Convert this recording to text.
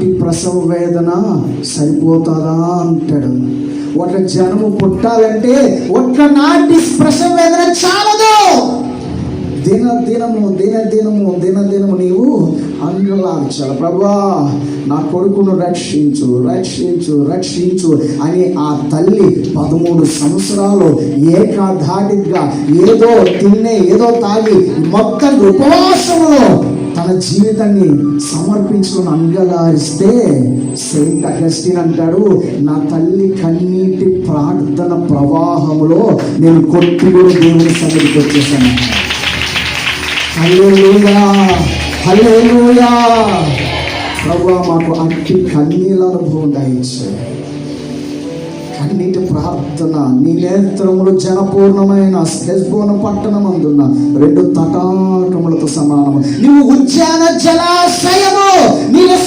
నాటి ప్రసవ వేదన సరిపోతుందా అంటాడు. ఒక జనము పుట్టాలంటే ఒక నాటి ప్రసవ వేదన చాలదు. దినదినము నీవు అంగలార్చాలి. ప్రభువా నా కొడుకును రక్షించు రక్షించు రక్షించు అని ఆ తల్లి 13 సంవత్సరాలు ఏకాధాటిగా ఏదో తిన్నే ఏదో తాగి మొత్తం ఉపవాసంలో తన జీవితాన్ని సమర్పించుకుని అంగలారిస్తే సెయింట్ అగస్టిన్ అంటాడు, నా తల్లి కన్నీటి ప్రార్థన ప్రవాహంలో నేను కొట్టుకుని దేవుని సన్నిధికి వచ్చేసాను. హల్లెలూయా హల్లెలూయా. ప్రభువా మాకు అట్టి కన్నీళ్ళ అనుభవం దయచేయి. కన్నీటి ప్రార్థన నీ నేత్రములు జనపూర్ణమైన హెష్బోను పట్టణమందున్న 2 తటాకములతో సమానము. నువ్వు ఉద్యాన జలాశయము, నీవు